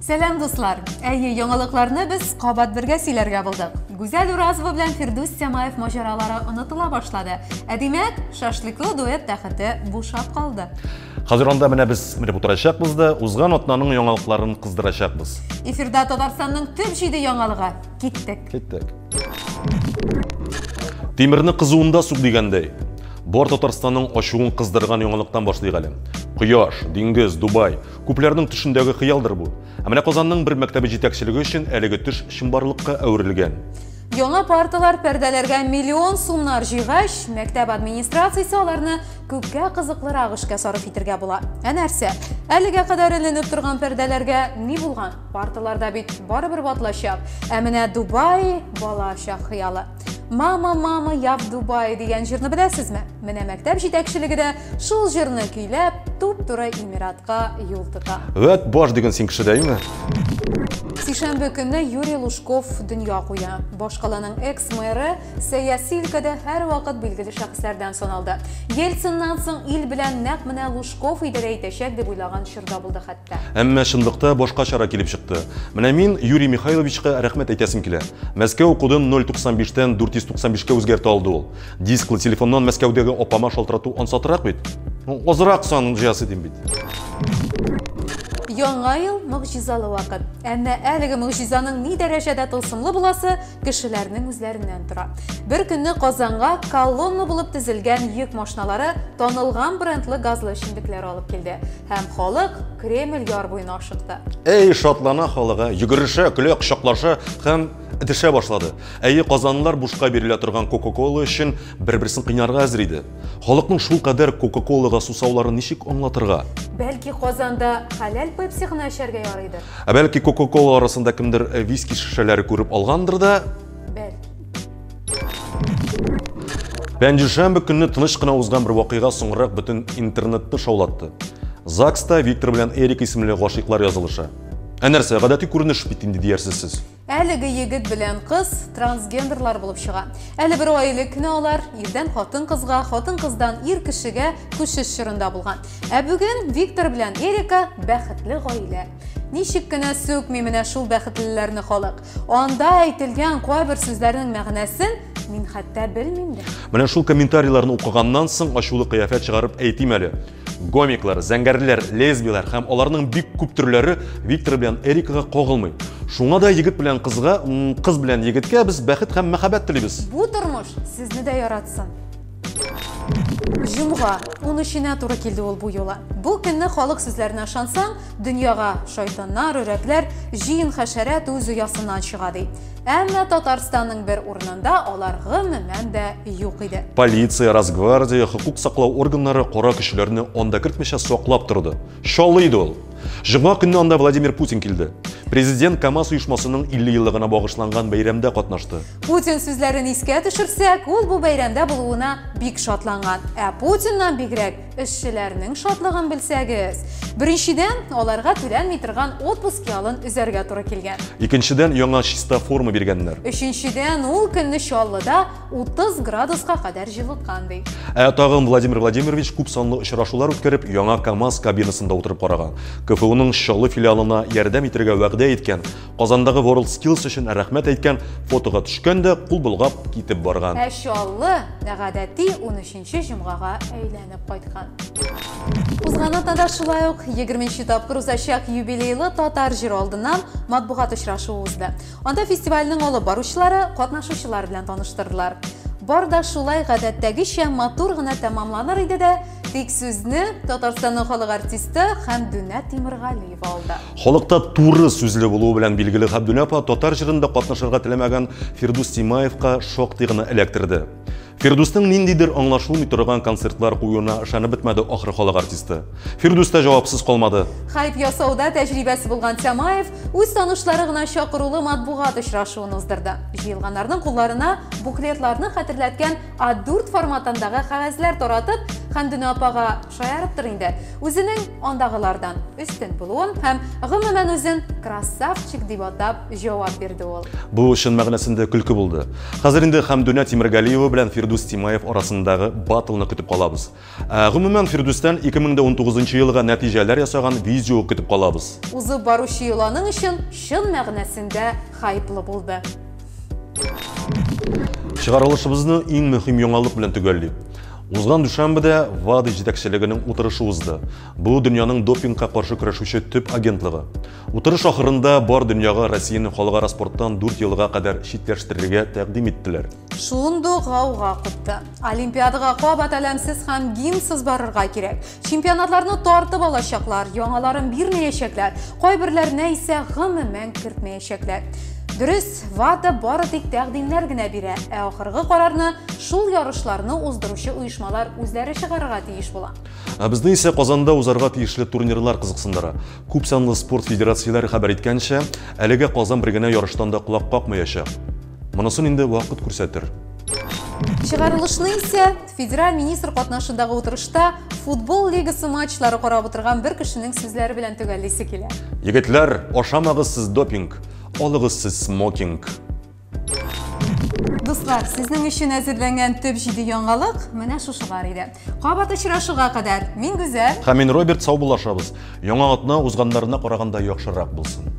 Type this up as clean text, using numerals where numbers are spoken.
Сәлам дуслар. Әйе, яңалыкларны без кабат бергә сөйләргә булдык. Гүзәл Уразова белән Фирдус Самаев маҗаралары онытыла башлады. Димәк, шашлыклы дуэт тәхете бушап калды. Хәзер анда менә без утырачакбыз да, узган атнаның яңалыкларын кыздырачакбыз. Эфирда Татарстанның төп җиде яңалыгы. Киттек. Тимирне кызуында сук дигәндәй. Бор Татарстанның ачуын кыздырган яңалыктан башлыйк әле. Кояш, диңгез, Дубай, күпләрнең төшендәге хыялдыр бу. Менә Казанның бер мәктәбе җитәкчелеге өчен әлеге төш чынбарлыкка әверелгән. Яңа парталар пәрдәләргә миллион сумнар җыйгач, мәктәп администрациясе аларны күпкә кызыклырак эшкә сарыф итәргә була. Нәрсә? Әлегә кадәр эленеп торган пәрдәләргә ни булган? Парталарда бит барыбер батлачак. Менә Дубай балачак хыялы. Мама, я в Дубае дигән җырны беләсезме? Менә мәктәп җитәкчелеге дә шул җырны көйләп, туп-туры Эмиратка юл тота. Вәт баш дигән син кешедәйме? Сишәмбе көнне Юрий Лужков дөнья куя. Башкаланың экс-мэры сәяси өлкәдә һәр вакыт билгеле шәхесләрдән саналды. Ельциннан соң ил белән нәкъ менә Лужков идарә итәчәк дип уйлаган чорда булды хәтта. Әмма шундыкта башка чара килеп чыкты. Менә мин Юрий Михайловичка рәхмәт әйтәсем килә. Мәскәү кодын 095-тән 495-кә үзгәртә алды ул. Дисклы телефоннан Мәскәүдәге апама шалтырату ансатырак бит. Азрак сан җыясы дим бит. Яңа ел мөгъҗизалы вакыт. Әмма әлеге мөгъҗизаның ни дәрәҗәдә тылсымлы буласы кешеләрнең үзләреннән тора. Бер көнне Казанга колонна булып тезелгән йөк машиналары танылган брендлы газлы эчемлекләр алып килде. Һәм халык Кремль яр буена ашыкты. Эй, шатлана халыгы, йөгерешә, көлә, кочаклаша һәм эдешә башлады. Әйе, казанлылар бушка бирелә торган Coca-Cola өчен бер-берсен кыйнарга әзер иде. Халыкның шул кадәр Coca-Colага сусауларын ничек аңлатырга? Бәлки Казанда хәләл Pepsi гына эчәргә ярыйдыр. Бәлки Coca-Cola арасында кемдер виски шешәләре күреп алгандыр да? Пәнҗешәмбе көнне тыныч кына узган бер вакыйга соңрак бөтен интернетны шаулатты. ЗАГСта Виктор белән Эрик исемле гашыйклар язылыша. Нәрсә, гадәти күренеш бит инде диярсез. Әлеге егет белән кыз трансгендерлар булып чыга. Әле бер айлык кенә алар ирдән хатын-кызга, хатын-кыздан ир кешегә күчеш чорында булган. Бүген Виктор белән Эрика бәхетле гаилә. Ничек кенә сүкми менә шул бәхетлеләрне халык. Анда әйтелгән кайбер сүзләрнең мәгънәсен мин хәтта белмим дә. Менә шул комментарийларны укыганнан соң ачулы кыяфәт чыгарып әйтим әле. Гомиклар, зәңгәрләр, лесбиялар һәм аларның бик күп төрләре Виктор белән Эрикага кагылмый. Шуңа да егет белән кызга, кыз белән егеткә без бәхет һәм мәхәббәт телибез. Бу тормыш сезне дә яратсын. Җомга 13-нә туры килде ул бу юла. Бу көнне халык сүзләренә ышансаң, дөньяга шайтаннар, үрәкләр, җин хәшәрәт үз уясыннан чыга ди. Әмма Татарстанның бер урынында алар гомумән дә юк иде. Полиция, Росгвардия, хукук саклау органнары кара кешеләрне анда кертмичә саклап торды. Шалы иде ул. Җомга көнне анда Владимир Путин килде. Президент КамАЗ оешмасының 50 еллыгына багышланган бәйрәмдә катнашты. Путин сүзләрен искә төшерсәк, ул бу бәйрәмдә булуына бик шатланган. Путиннан бигрәк эшчеләрнең шатлыгын белсәгез. Беренчедән, аларга түләнми торган отпуск ялын үзәргә туры килгән. Икенчедән, яңа чиста форма биргәннәр. Өченчедән, ул көнне Чаллыда 30 градуска кадәр җылыткан ди. Тагын Владимир Владимирович күп санлы очрашулар үткәреп, яңа КамАЗ кабинасында утырып караган. КФУның Чаллы филиалына ярдәм итәргә вәгъдә иткән, Казандагы World Skills өчен рәхмәт әйткән, фотога төшкәндә кул болгап китеп барган. Чаллы гадәти 13-нче җомгага әйләнеп кайткан. Узган атнада шулай ук 20-нче тапкыр узачак юбилейлы татар җыры алдыннан матбугат очрашуы узды. Анда фестивальнең алып баручылары катнашучылар белән таныштырдылар. Бар да шулай гадәттәгечә матур гына тәмамланыр иде дә, тик сүзне Татарстанның халык артисты Хәмдүнә Тимергалиева алды. Халыкта туры сүзле булуы белән билгеле Хәмдүнә апа татар җырында катнашырга теләмәгән Фирдус Самаевка шок тигене эләктерде. Фирдустың ниндидер аңлашылмый торган концертлар куюына ышанып бетмәде ахры халык артисты. Фирдус та җавапсыз калмады. Хайп ясауда тәҗрибәсе булган Самаев үз танышлары гына чакырулы матбугат очрашуын уздырды. Җыелганнарның кулларына буклетларны хәтерләткән A4 форматындагы кәгазьләр таратып, Хәмдүнә апага шаярыптыр инде. Үзенең андагылардан өстен булуын һәм гомумән үзен красавчик дип атап җавап бирде ул. Бу чын мәгънәсендә көлке булды. Хәзер инде Хәмдүнә Тимергалиева белән Фирдус Тимаев арасындагы батылны көтеп калабыз. Гомумән Фирдустан 2019 елга нәтиҗәләр ясаган видео көтеп калабыз. Узып баручы еланың өчен чын мәгънәсендә хайплы булды. Чыгарылышыбызны иң мөһим яңалык белән төгәллик. Узган дүшәмбедә ВАДА җитәкчелегенең утырышы узды. Бу дөньяның допингка каршы көрәшүче төп агентлыгы. Утырыш ахырында бар дөньяга Россияны халыкара спорттан 4 елга кадәр читләштерергә тәкъдим иттеләр. Шундый гауга купты. Олимпиадага кабат әлемсез һәм гимнсыз барырга кирәк. Чемпионатларны тартып алачаклар, яңаларын бирмәячәкләр, кайберләренә исә гомумән кертмәячәкләр. Дөрес, ВАДА бары тик тәкъдимнәр генә бирә, ә ахыргы карарны шул ярышларны уздыручы оешмалар үзләре чыгарырга тиеш була. Безне исә Казанда узарга тиешле турнирлар кызыксындыра. Күп санлы спорт федерацияләре хәбәр иткәнчә, әлегә Казан бер генә ярыштан да колак какмаячак. Монысын инде вакыт күрсәтер. Чыгарылышны исә федераль министр катнашындагы утырышта футбол лигасы матчлары карап утырган бер кешенең сүзләре белән төгәллисе килә. Егетләр, ашамагыз сез допинг, алыгыз сез смокинг. Дуслар, сезнең өчен әзерләнгән төп җиде яңалык менә шушылар иде. Кабат очрашуга кадәр мин Гүзәл Һәм мин Роберт, сау булашабыз. Яңа атна узганнарына караганда яхшырак булсын.